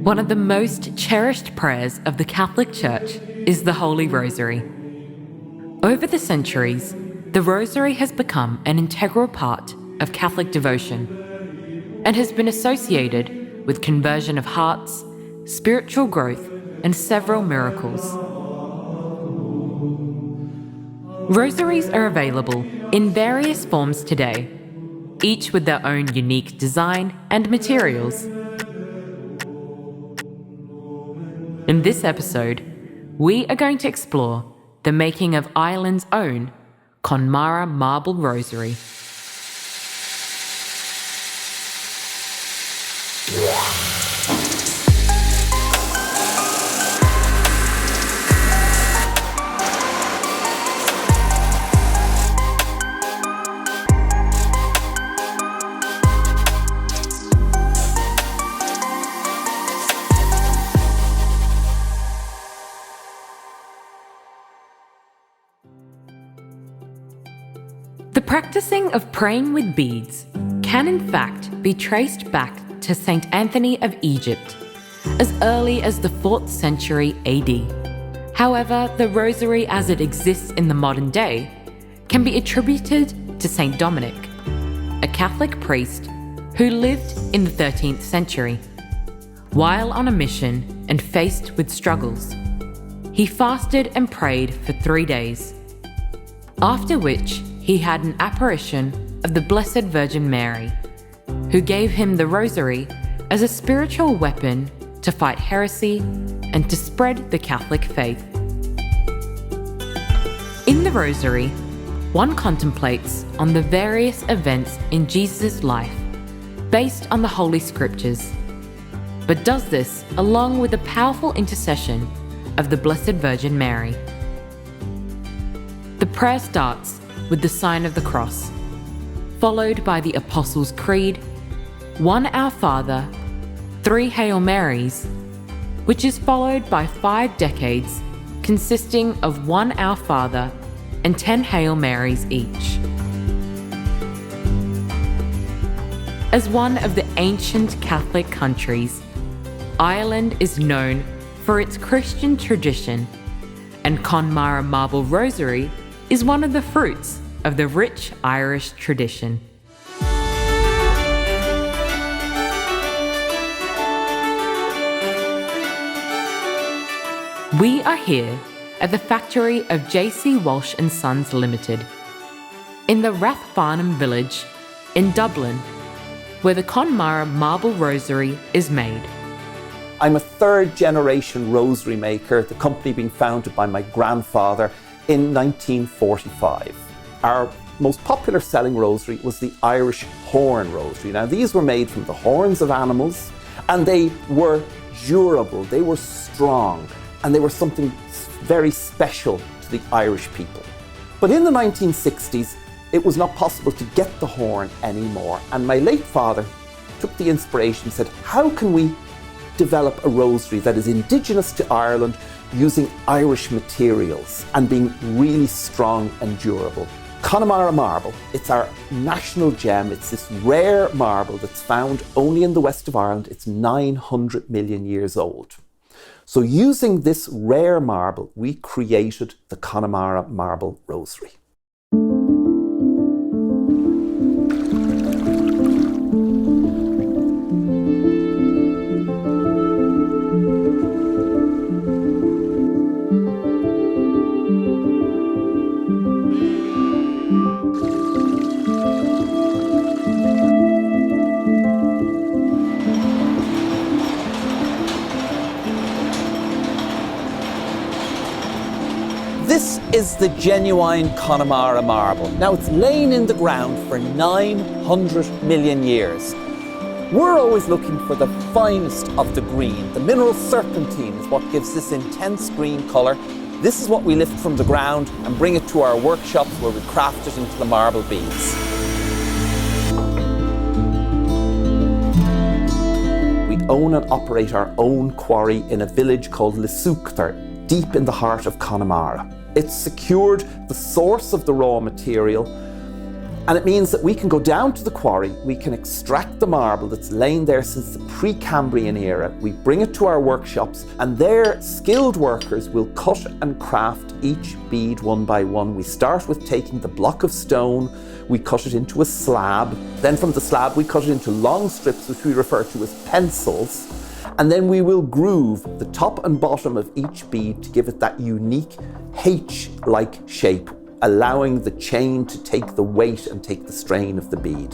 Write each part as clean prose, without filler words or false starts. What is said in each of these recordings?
One of the most cherished prayers of the Catholic Church is the Holy Rosary. Over the centuries, the Rosary has become an integral part of Catholic devotion and has been associated with conversion of hearts, spiritual growth, and several miracles. Rosaries are available in various forms today, each with their own unique design and materials. In this episode, we are going to explore the making of Ireland's own Connemara marble rosary. The practicing of praying with beads can in fact be traced back to Saint Anthony of Egypt as early as the 4th century AD. However, the rosary as it exists in the modern day can be attributed to Saint Dominic, a Catholic priest who lived in the 13th century. While on a mission and faced with struggles, he fasted and prayed for 3 days, after which he had an apparition of the Blessed Virgin Mary, who gave him the rosary as a spiritual weapon to fight heresy and to spread the Catholic faith. In the rosary, one contemplates on the various events in Jesus' life based on the Holy Scriptures, but does this along with the powerful intercession of the Blessed Virgin Mary. The prayer starts with the sign of the cross, followed by the Apostles' Creed, 1 Our Father, 3 Hail Marys, which is followed by 5 decades consisting of 1 Our Father and 10 Hail Marys each. As one of the ancient Catholic countries, Ireland is known for its Christian tradition, and Connemara marble rosary is one of the fruits of the rich Irish tradition. We are here at the factory of J.C. Walsh Sons Limited, in the Rathfarnham village in Dublin, where the Connemara marble rosary is made. I'm a 3rd generation rosary maker, the company being founded by my grandfather in 1945. Our most popular selling rosary was the Irish horn rosary. Now these were made from the horns of animals, and they were durable, they were strong, and they were something very special to the Irish people. But in the 1960s, it was not possible to get the horn anymore, and my late father took the inspiration and said, how can we develop a rosary that is indigenous to Ireland using Irish materials and being really strong and durable? Connemara marble, it's our national gem. It's this rare marble that's found only in the west of Ireland. It's 900 million years old. So using this rare marble, we created the Connemara marble rosary. This is the genuine Connemara marble. Now it's lain in the ground for 900 million years. We're always looking for the finest of the green. The mineral serpentine is what gives this intense green colour. This is what we lift from the ground and bring it to our workshops where we craft it into the marble beads. We own and operate our own quarry in a village called Lisukter, deep in the heart of Connemara. It's secured the source of the raw material, And it means that we can go down to the quarry, we can extract the marble that's lain there since the pre-Cambrian era, we bring it to our workshops, and there skilled workers will cut and craft each bead one by one. We start with taking the block of stone, we cut it into a slab, then from the slab we cut it into long strips which we refer to as pencils, and then we will groove the top and bottom of each bead to give it that unique H-like shape, allowing the chain to take the weight and take the strain of the bead.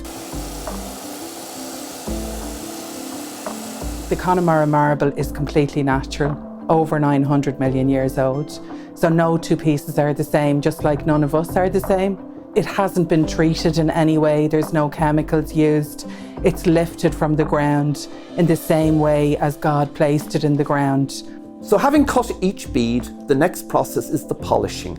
The Connemara marble is completely natural, over 900 million years old. So no two pieces are the same, just like none of us are the same. It hasn't been treated in any way, there's no chemicals used. It's lifted from the ground in the same way as God placed it in the ground. So having cut each bead, the next process is the polishing.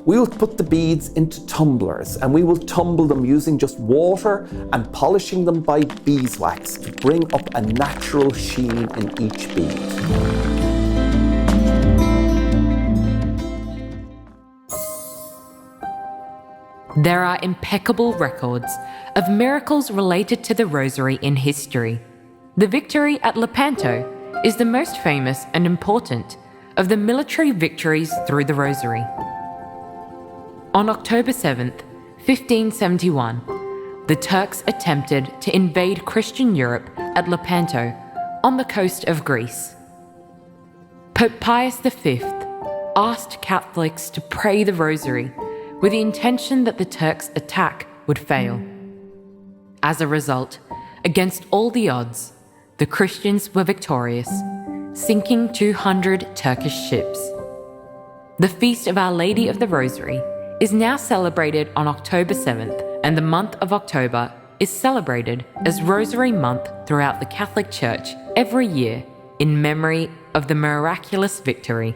We will put the beads into tumblers and we will tumble them using just water and polishing them by beeswax to bring up a natural sheen in each bead. There are impeccable records of miracles related to the Rosary in history. The victory at Lepanto is the most famous and important of the military victories through the Rosary. On October 7th, 1571, the Turks attempted to invade Christian Europe at Lepanto on the coast of Greece. Pope Pius V asked Catholics to pray the Rosary with the intention that the Turks' attack would fail. As a result, against all the odds, the Christians were victorious, sinking 200 Turkish ships. The Feast of Our Lady of the Rosary is now celebrated on October 7th, and the month of October is celebrated as Rosary Month throughout the Catholic Church every year in memory of the miraculous victory.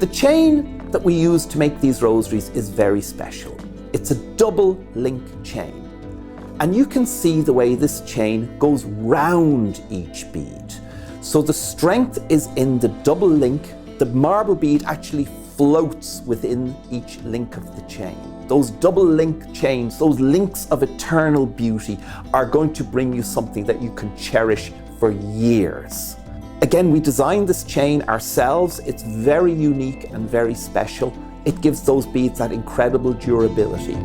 The chain that we use to make these rosaries is very special. It's a double link chain. And you can see the way this chain goes round each bead. So the strength is in the double link. The marble bead actually floats within each link of the chain. Those double link chains, those links of eternal beauty, are going to bring you something that you can cherish for years. Again, we designed this chain ourselves. It's very unique and very special. It gives those beads that incredible durability.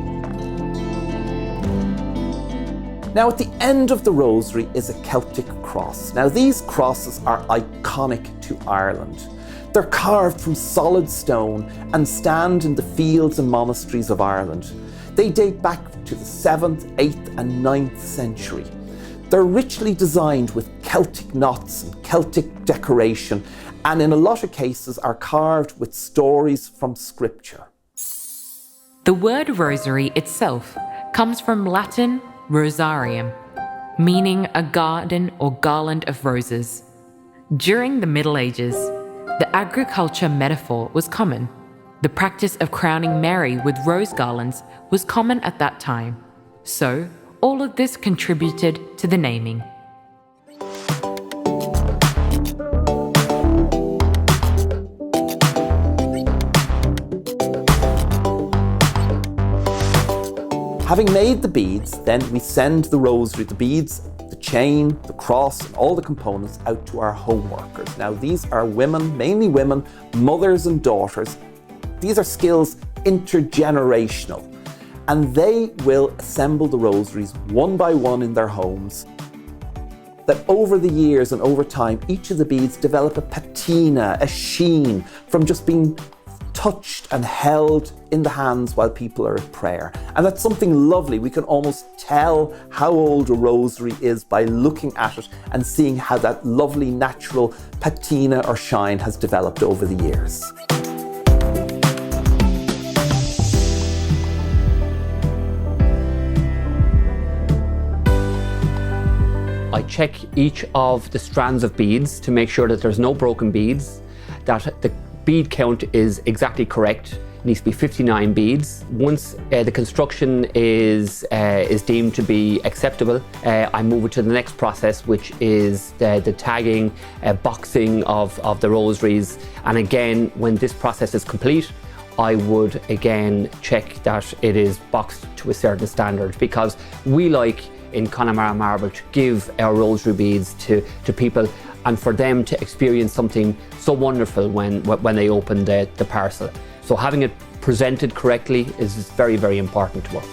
Now, at the end of the rosary is a Celtic cross. Now, these crosses are iconic to Ireland. They're carved from solid stone and stand in the fields and monasteries of Ireland. They date back to the 7th, 8th and 9th century. They're richly designed with Celtic knots and Celtic decoration, and in a lot of cases are carved with stories from scripture. The word rosary itself comes from Latin rosarium, meaning a garden or garland of roses. During the Middle Ages, the agriculture metaphor was common. The practice of crowning Mary with rose garlands was common at that time. So, all of this contributed to the naming. Having made the beads, then we send the rosary, the beads, the chain, the cross, and all the components out to our home workers. Now, these are women, mainly women, mothers and daughters. These are skills intergenerational, and they will assemble the rosaries one by one in their homes. That over the years and over time, each of the beads develop a patina, a sheen from just being touched and held in the hands while people are at prayer. And that's something lovely. We can almost tell how old a rosary is by looking at it and seeing how that lovely natural patina or shine has developed over the years. I check each of the strands of beads to make sure that there's no broken beads, that the bead count is exactly correct. It needs to be 59 beads. Once the construction is deemed to be acceptable, I move it to the next process, which is the tagging, boxing of the rosaries. And again, when this process is complete, I would again check that it is boxed to a certain standard, because we like in Connemara marble to give our rosary beads to people, and for them to experience something so wonderful when they open the parcel. So having it presented correctly is very, very important to us.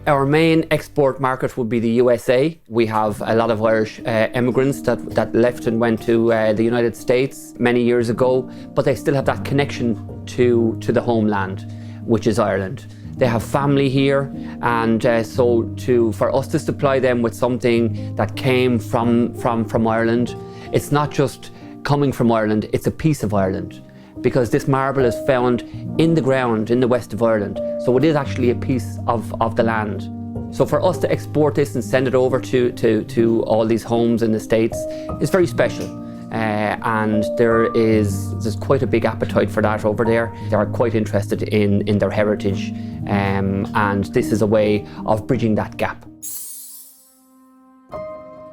Our main export market would be the USA. We have a lot of Irish immigrants that left and went to the United States many years ago, but they still have that connection to the homeland, which is Ireland. They have family here, and so for us to supply them with something that came from Ireland, it's not just coming from Ireland, it's a piece of Ireland, because this marble is found in the ground in the west of Ireland. So it is actually a piece of the land. So for us to export this and send it over to all these homes in the States is very special. And there's quite a big appetite for that over there. They are quite interested in their heritage, and this is a way of bridging that gap.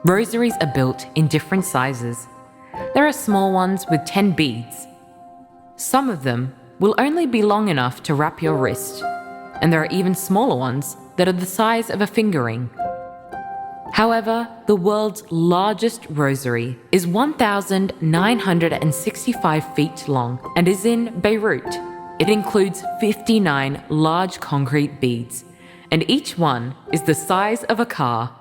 Rosaries are built in different sizes. There are small ones with 10 beads. Some of them will only be long enough to wrap your wrist, and there are even smaller ones that are the size of a finger ring. However, the world's largest rosary is 1,965 feet long and is in Beirut. It includes 59 large concrete beads, and each one is the size of a car.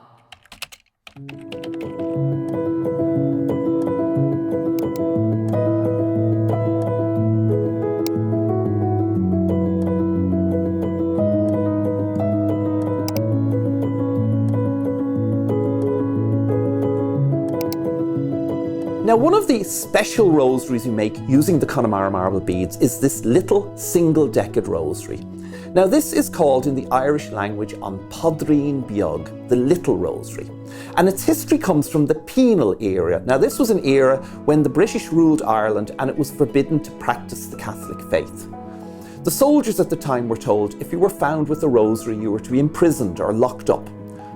Now, one of the special rosaries we make using the Connemara marble beads is this little single-decked rosary. Now, this is called in the Irish language an Podrín Beag, the little rosary. And its history comes from the penal era. Now, this was an era when the British ruled Ireland and it was forbidden to practice the Catholic faith. The soldiers at the time were told if you were found with a rosary, you were to be imprisoned or locked up.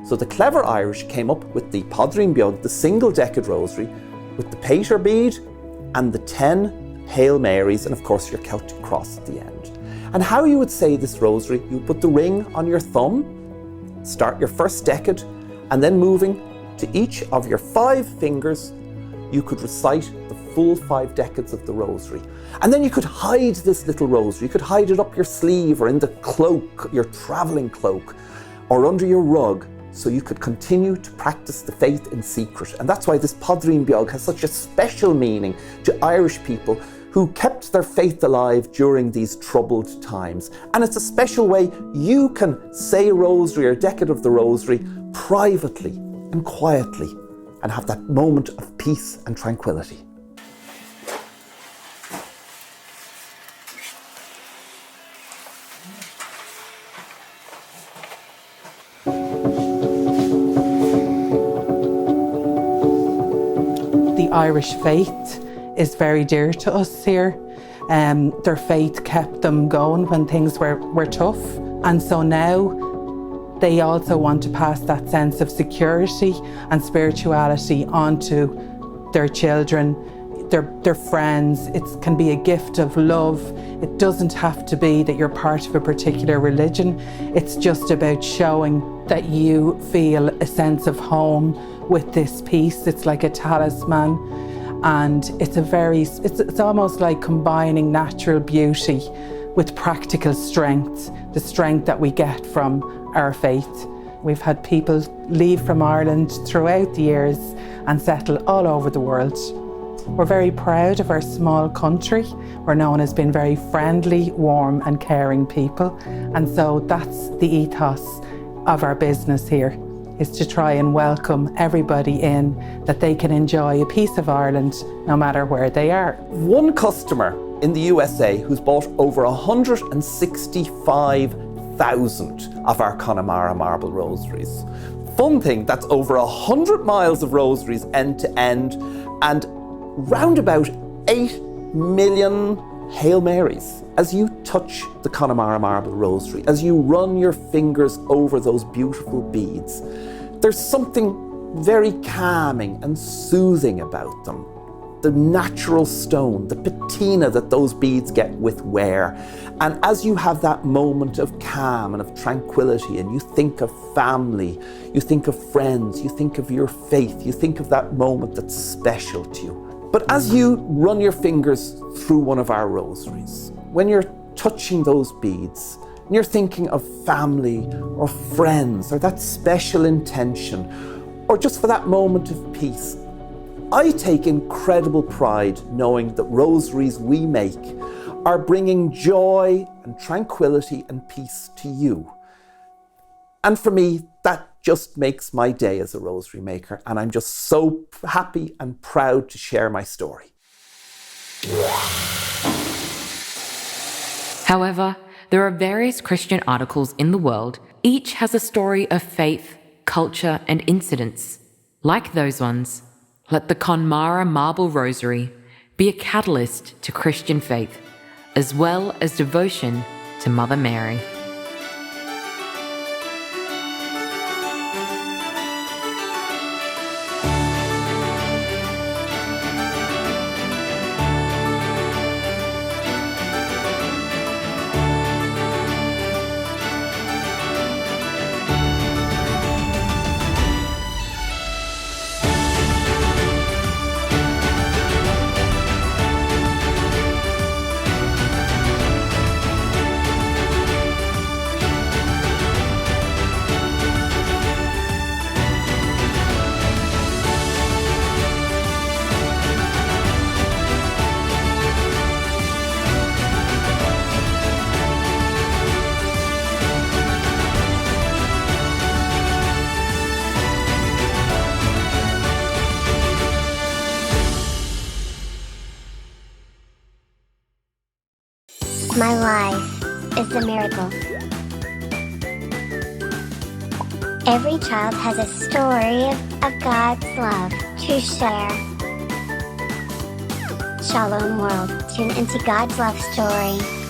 So the clever Irish came up with the Podrín Beag, the single-decked rosary, with the pater bead and the 10 Hail Marys, and of course your Celtic cross at the end. And how you would say this rosary, you would put the ring on your thumb, start your first decade, and then moving to each of your 5 fingers, you could recite the full 5 decades of the rosary. And then you could hide this little rosary. You could hide it up your sleeve or in the cloak, your traveling cloak, or under your rug, so you could continue to practice the faith in secret. And that's why this Podrín Beag has such a special meaning to Irish people who kept their faith alive during these troubled times. And it's a special way you can say a rosary or a decade of the rosary privately and quietly and have that moment of peace and tranquility. The Irish faith is very dear to us here. Their faith kept them going when things were tough. And so now they also want to pass that sense of security and spirituality onto their children, their friends. It can be a gift of love. It doesn't have to be that you're part of a particular religion. It's just about showing that you feel a sense of home with this piece. It's like a talisman, and it's almost like combining natural beauty with practical strength, the strength that we get from our faith. We've had people leave from Ireland throughout the years and settle all over the world. We're very proud of our small country. We're known as being very friendly, warm and caring people, and so that's the ethos of our business here, is to try and welcome everybody in, that they can enjoy a piece of Ireland no matter where they are. One customer in the USA who's bought over 165,000 of our Connemara marble rosaries. Fun thing, that's over 100 miles of rosaries end to end, and round about 8 million Hail Marys. As you touch the Connemara marble rosary, as you run your fingers over those beautiful beads, There's something very calming and soothing about them. The natural stone, the patina that those beads get with wear. And as you have that moment of calm and of tranquility, and you think of family, you think of friends, you think of your faith, you think of that moment that's special to you. But as you run your fingers through one of our rosaries, when you're touching those beads, and you're thinking of family or friends or that special intention, or just for that moment of peace, I take incredible pride knowing that rosaries we make are bringing joy and tranquility and peace to you. And for me, that just makes my day as a rosary maker, and I'm just so happy and proud to share my story. However, there are various Christian articles in the world. Each has a story of faith, culture, and incidents. Like those ones, let the Connemara marble rosary be a catalyst to Christian faith, as well as devotion to Mother Mary. My life is a miracle. Every child has a story of God's love to share. Shalom world, tune into God's love story.